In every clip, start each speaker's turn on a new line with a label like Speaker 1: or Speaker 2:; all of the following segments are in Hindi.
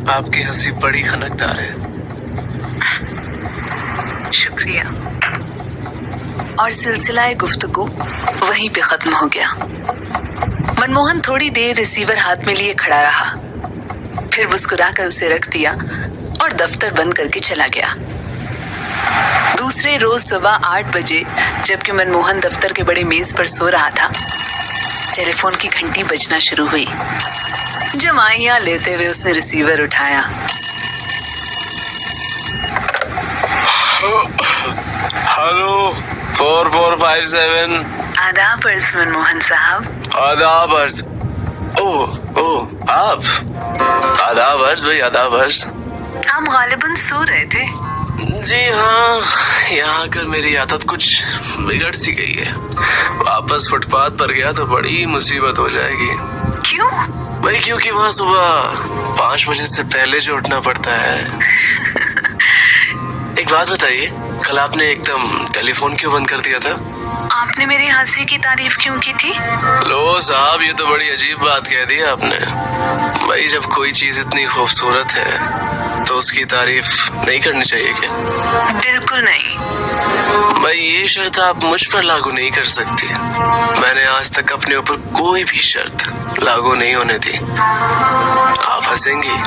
Speaker 1: आपकी हंसी बड़ी खनकदार है।
Speaker 2: शुक्रिया। और सिलसिला गुफ्तगू वहीं पे खत्म हो गया। मनमोहन थोड़ी देर रिसीवर हाथ में लिए खड़ा रहा, फिर मुस्कुराकर उसे रख दिया और दफ्तर बंद करके चला गया। दूसरे रोज सुबह 8 बजे जबकि मनमोहन दफ्तर के बड़े मेज पर सो रहा था, टेलीफोन की घंटी बजना शुरू हुई। जमाइयां लेते हुए उसने रिसीवर उठाया।
Speaker 1: हेलो 4457।
Speaker 2: आदाब अर्ज मनमोहन साहब।
Speaker 1: आदाब अर्ज। ओह आप। आदाब अर्ज भाई, आदाब अर्ज।
Speaker 2: हम गालिबन सो रहे थे।
Speaker 1: जी हाँ, यहाँ आकर मेरी आदत कुछ बिगड़ सी गई है। वापस फुटपाथ पर गया तो बड़ी मुसीबत हो जाएगी।
Speaker 2: क्यों?
Speaker 1: भाई क्योंकि वहाँ सुबह 5 बजे से पहले जो उठना पड़ता है। एक बात बताइए, कल आपने एकदम टेलीफोन क्यों बंद कर दिया था?
Speaker 2: आपने मेरी हंसी की तारीफ क्यों की थी?
Speaker 1: लो साहब, ये तो बड़ी अजीब बात कह दी आपने। भाई जब कोई चीज इतनी खूबसूरत है तो उसकी तारीफ नहीं करनी चाहिए क्या?
Speaker 2: बिल्कुल नहीं।
Speaker 1: भाई ये शर्त आप मुझ पर लागू नहीं कर सकती। मैंने आज तक अपने ऊपर कोई भी शर्त लागू नहीं होने दी। आप हंसेंगी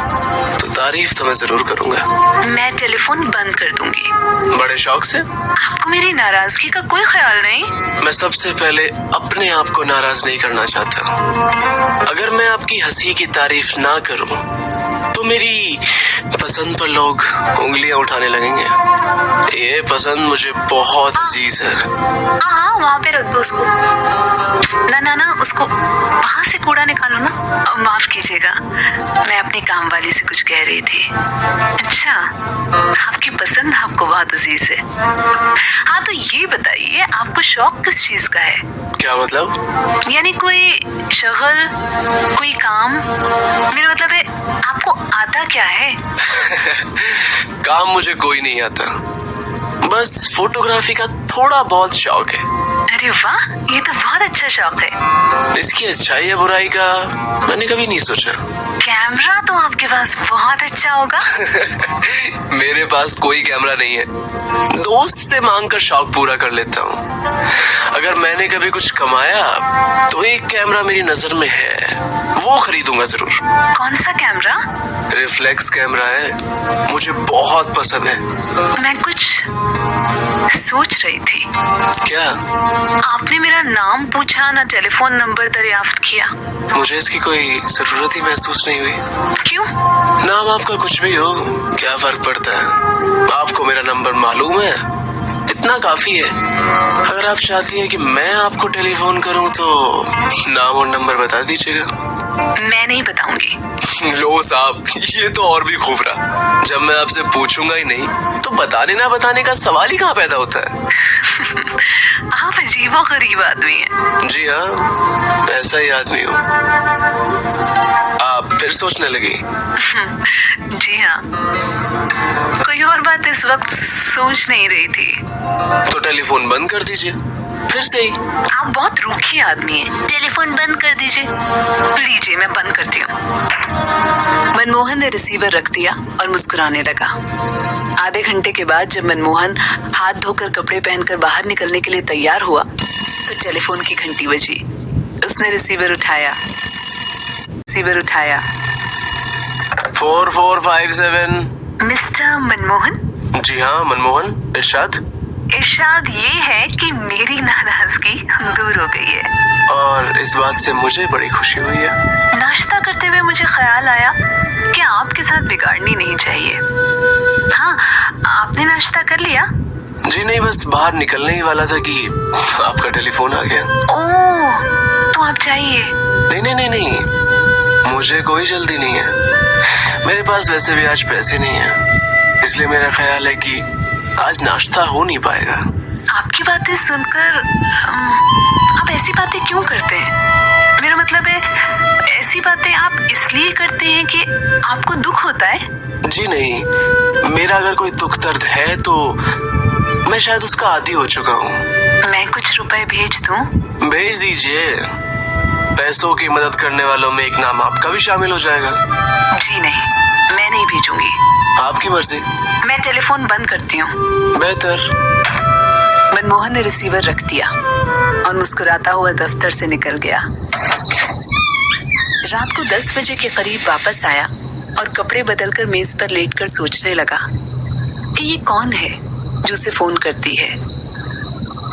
Speaker 1: तो तारीफ तो मैं जरूर करूंगा।
Speaker 2: मैं टेलीफोन बंद कर दूंगी।
Speaker 1: बड़े शौक से?
Speaker 2: आपको मेरी नाराजगी का कोई ख्याल नहीं?
Speaker 1: मैं सबसे पहले अपने आप को नाराज नहीं करना चाहता। अगर मैं आपकी हंसी की तारीफ ना करूं तो मेरी पसंद पर लोग उंगलियां उठाने लगेंगे। ये पसंद मुझे बहुत अजीज है।
Speaker 2: हाँ, वहाँ पे रख दो उसको। ना उसको वहाँ से कूड़ा निकालो ना। माफ कीजिएगा, मैं अपनी काम वाली से कुछ कह रही थी। अच्छा, आपकी पसंद आपको बहुत अजीज है। हाँ तो ये बताइए, आपको शौक किस चीज का है?
Speaker 1: क्या मतलब?
Speaker 2: यानी कोई शगल, कोई काम? मेरा मतलब है आपको आता क्या है?
Speaker 1: काम मुझे कोई नहीं आता, बस फोटोग्राफी का थोड़ा बहुत शौक है।
Speaker 2: अरे वाह, ये तो बहुत अच्छा शौक है।
Speaker 1: इसकी अच्छाई या बुराई का मैंने कभी नहीं सोचा।
Speaker 2: कैमरा तो आपके पास बहुत अच्छा होगा।
Speaker 1: मेरे पास कोई कैमरा नहीं है, दोस्त से मांगकर शौक पूरा कर लेता हूँ। अगर मैंने कभी कुछ कमाया तो एक कैमरा मेरी नजर में है, वो खरीदूंगा जरूर।
Speaker 2: कौन सा कैमरा?
Speaker 1: रिफ्लेक्स कैमरा है, मुझे बहुत पसंद है।
Speaker 2: मैं कुछ सोच रही थी।
Speaker 1: क्या?
Speaker 2: आपने मेरा नाम पूछा, ना टेलीफोन नंबर दरियाफ्त किया।
Speaker 1: मुझे इसकी कोई जरूरत ही महसूस नहीं हुई।
Speaker 2: क्यों?
Speaker 1: नाम आपका कुछ भी हो, क्या फर्क पड़ता है? आपको मेरा नंबर मालूम है, इतना काफी है। अगर आप चाहती हैं कि मैं आपको टेलीफोन करूं तो नाम और नंबर बता दीजिएगा।
Speaker 2: मैं नहीं बताऊंगी।
Speaker 1: लो साहब, ये तो और भी खूब रहा। जब मैं आपसे पूछूंगा ही नहीं तो बताने ना बताने का सवाल ही कहाँ पैदा होता है।
Speaker 2: आप अजीबो गरीब आदमी हैं।
Speaker 1: जी हाँ, ऐसा ही आदमी हूँ। आप फिर सोचने लगी?
Speaker 2: जी हाँ, कोई और बात इस वक्त सोच नहीं रही थी।
Speaker 1: तो टेलीफोन बंद कर दीजिए फिर से ही।
Speaker 2: आप बहुत रूखी आदमी हैं। टेलीफोन बंद कर दीजिए। लीजिए, मैं बंद करती हूँ। मनमोहन ने रिसीवर रख दिया और मुस्कुराने लगा। आधे घंटे के बाद जब मनमोहन हाथ धोकर कपड़े पहनकर बाहर निकलने के लिए तैयार हुआ तो टेलीफोन की घंटी बजी। उसने रिसीवर उठाया।
Speaker 1: 4457।
Speaker 2: मिस्टर मनमोहन?
Speaker 1: जी हाँ, मनमोहन। इरशाद?
Speaker 2: इरशाद ये है कि मेरी नाराजगी दूर हो गई है
Speaker 1: और इस बात से मुझे बड़ी खुशी हुई है।
Speaker 2: नाश्ता करते हुए मुझे ख्याल आया कि आपके साथ बिगाड़नी नहीं चाहिए। हाँ, आपने नाश्ता कर लिया?
Speaker 1: जी नहीं, बस बाहर निकलने ही वाला था कि आपका टेलीफोन आ गया।
Speaker 2: ओह, तो आप जाइए।
Speaker 1: नहीं, मुझे कोई जल्दी नहीं है। मेरे पास वैसे भी आज पैसे नहीं है, इसलिए मेरा ख्याल है कि आज नाश्ता हो नहीं पाएगा।
Speaker 2: आपकी बातें सुनकर आप ऐसी बातें क्यों करते हैं? मेरा मतलब है, ऐसी बातें आप इसलिए करते हैं कि आपको दुख होता है?
Speaker 1: जी नहीं, मेरा अगर कोई दुख दर्द है तो मैं शायद उसका आदी हो चुका हूँ।
Speaker 2: मैं कुछ रुपए भेज दूं?
Speaker 1: भेज दीजिए। पैसों की मदद करने वालों में एक नाम आपका भी शामिल हो जाएगा।
Speaker 2: जी नहीं, मैं भेजूंगी।
Speaker 1: आपकी मर्जी।
Speaker 2: मैं टेलीफोन बंद करती हूँ।
Speaker 1: बेहतर।
Speaker 2: मनमोहन ने रिसीवर रख दिया और मुस्कुराता हुआ दफ्तर से निकल गया। रात को 10 बजे के करीब वापस आया और कपड़े बदलकर मेज पर लेटकर सोचने लगा कि ये कौन है जो उसे फोन करती है।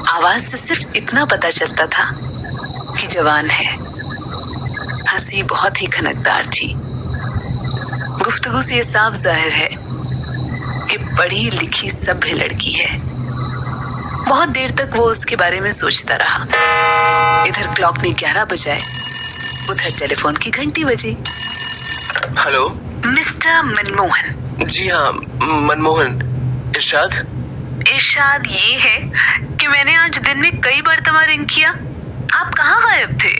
Speaker 2: आवाज से सिर्फ इतना पता चलता था कि जवान है। हंसी बहुत ही खनकदार थी। गुफ्तगू से ये साफ जाहिर है कि पढ़ी लिखी सभ्य लड़की है। बहुत देर तक वो उसके बारे में सोचता रहा। इधर क्लॉक ने 11 बजाए, उधर टेलीफोन की घंटी बजी।
Speaker 1: हेलो।
Speaker 2: मिस्टर मनमोहन।
Speaker 1: जी हाँ, मनमोहन। इरशाद।
Speaker 2: इरशाद ये है कि मैंने आज दिन में कई बार तुम्हारा रिंग किया। आप कहाँ गायब थे?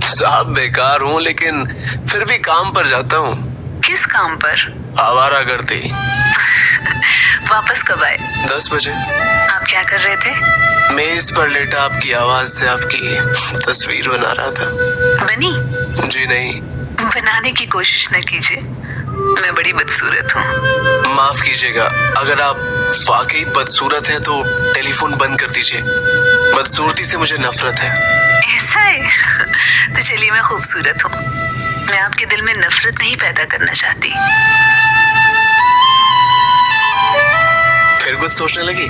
Speaker 1: साहब बेकार हूँ, लेकिन फिर भी काम पर जाता हूँ।
Speaker 2: किस काम पर?
Speaker 1: आवारागर्दी।
Speaker 2: वापस कब आए?
Speaker 1: 10 बजे।
Speaker 2: आप क्या कर रहे थे?
Speaker 1: मेज पर लेटा आपकी आवाज से आपकी तस्वीर बना रहा था।
Speaker 2: बनी?
Speaker 1: जी नहीं।
Speaker 2: बनाने की कोशिश न कीजिए, मैं बड़ी बदसूरत हूँ।
Speaker 1: माफ कीजिएगा, अगर आप वाकई बदसूरत हैं तो टेलीफोन बंद कर दीजिए। बदसूरती से मुझे नफरत है।
Speaker 2: ऐसा है? तो चलिए, मैं खूबसूरत हूँ। मैं आपके दिल में नफरत नहीं पैदा करना चाहती।
Speaker 1: फिर कुछ सोचने लगी?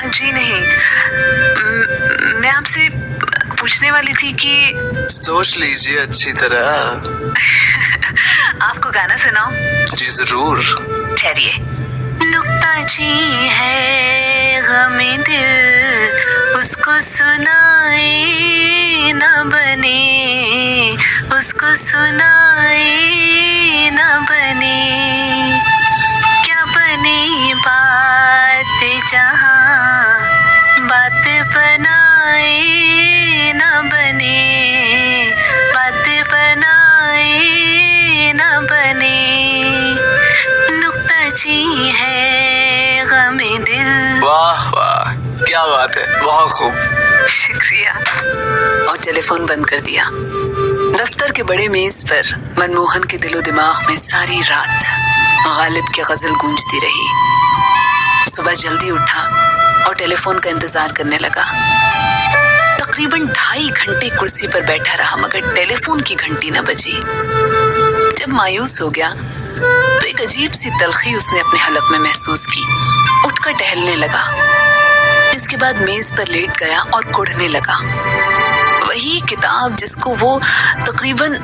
Speaker 2: जी नहीं, मैं आपसे पूछने वाली थी कि
Speaker 1: सोच लीजिए अच्छी तरह।
Speaker 2: आपको गाना सुनाऊं?
Speaker 1: जी जरूर।
Speaker 2: ठहरिए। नुक्ताची है गमे दिल, उसको सुनाए न बने, उसको सुनाए न बने। क्या बने बात जहाँ बात बनाए न बने, बात बनाए न बने। नुक्ताची है गमे दिल।
Speaker 1: वाह वाह, क्या बात है, बहुत खूब।
Speaker 2: शुक्रिया। और टेलीफोन बंद कर दिया। दफ्तर के बड़े मेज पर मनमोहन के दिलो दिमाग में सारी रात गालिब की गजल गूंजती रही। सुबह जल्दी उठा और टेलीफोन का इंतजार करने लगा। तकरीबन 2.5 घंटे कुर्सी पर बैठा रहा, मगर टेलीफोन की घंटी न बजी। जब मायूस हो गया तो एक अजीब सी तलखी उसने अपने हलक में महसूस की। उठकर टहलने लगा। इसके बाद मेज पर लेट गया और कुढ़ने लगा। वही किताब जिसको वो तकरीबन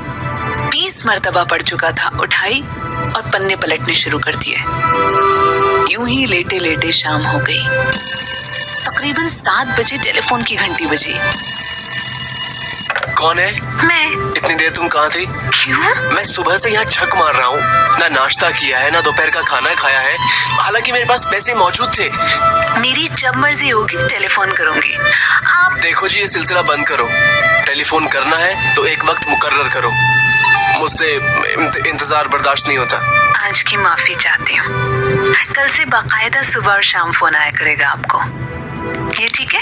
Speaker 2: 20 मर्तबा पढ़ चुका था, उठाई और पन्ने पलटने शुरू कर दिए। यूं ही लेटे लेटे शाम हो गई। तकरीबन 7 बजे टेलीफोन की घंटी बजी।
Speaker 1: कौन है?
Speaker 2: मैं।
Speaker 1: इतनी देर तुम कहाँ थी?
Speaker 2: क्यों?
Speaker 1: मैं सुबह से यहाँ छक मार रहा हूँ। ना नाश्ता किया है, ना दोपहर का खाना खाया है। हालांकि मेरे पास पैसे मौजूद थे।
Speaker 2: मेरी जब मर्जी होगी टेलीफोन करूंगी। आप
Speaker 1: देखो जी, ये सिलसिला बंद करो। टेलीफोन करना है तो एक वक्त मुकर्रर करो। मुझसे इंतजार बर्दाश्त नहीं होता।
Speaker 2: आज की माफी चाहती हूँ। कल से बाकायदा सुबह और शाम फोन आया करेगा आपको। ये ठीक है?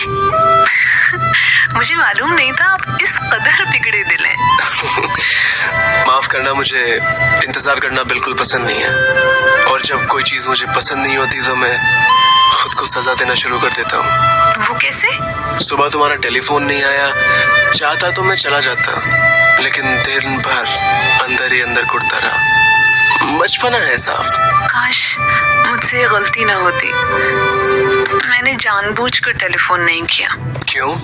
Speaker 2: मुझे मालूम नहीं था आप इस कदर बिगड़े दिल हैं।
Speaker 1: माफ करना, मुझे इंतजार करना बिल्कुल पसंद नहीं है। और जब कोई चीज मुझे पसंद नहीं होती तो मैं खुद को सजा देना शुरू कर देता हूँ।
Speaker 2: वो कैसे?
Speaker 1: सुबह तुम्हारा टेलीफोन नहीं आया, चाहता तो मैं चला जाता, लेकिन दिन भर अंदर ही अंदर कुटता रहा। बचपना है साफ।
Speaker 2: काश मुझसे ये गलती ना होती। मैंने जानबूझकर टेलीफोन नहीं किया।
Speaker 1: क्यों?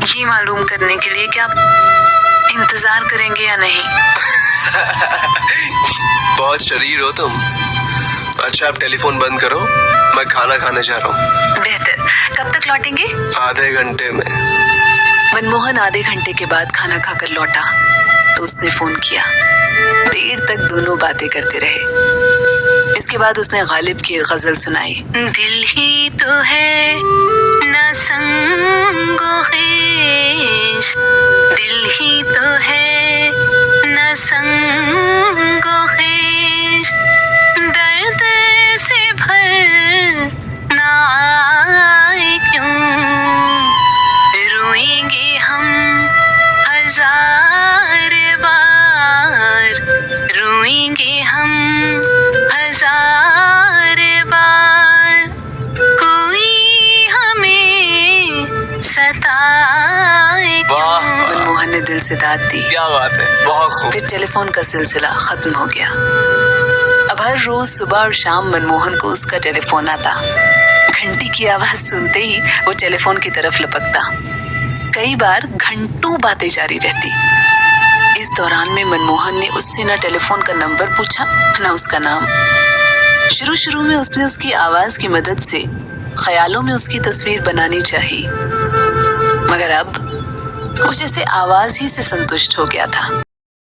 Speaker 2: ये मालूम करने के लिए कि आप इंतजार करेंगे या नहीं।
Speaker 1: बहुत शरीर हो तुम। अच्छा, आप टेलीफोन बंद करो, मैं खाना खाने जा रहा हूँ।
Speaker 2: बेहतर। कब तक लौटेंगे?
Speaker 1: आधे घंटे में।
Speaker 2: मनमोहन आधे घंटे के बाद खाना खाकर लौटा तो उसने फोन किया। देर तक दोनों बातें करते रहे। इसके बाद उसने गालिब की एक गजल सुनाई। दिल ही तो है ना संगो खिश, दिल ही तो है ना संगो खिश, दर्द से भर ना आए क्यों, रोएंगे हम 1000 बार, रोएंगे हम दिल से दाद दी।
Speaker 1: क्या बात है, बहुत खूब।
Speaker 2: फिर टेलीफोन का सिलसिला खत्म हो गया। अब हर रोज सुबह और शाम मनमोहन को उसका टेलीफोन आता। घंटी की आवाज सुनते ही वो टेलीफोन की तरफ लपकता। कई बार घंटों बातें जारी रहती। इस दौरान में मनमोहन ने उससे न टेलीफोन का नंबर पूछा न उसका नाम। शुरू में उसने उसकी आवाज की मदद से ख्यालों में उसकी तस्वीर बनानी चाहिए, मगर अब वो जैसे आवाज ही से संतुष्ट हो गया था।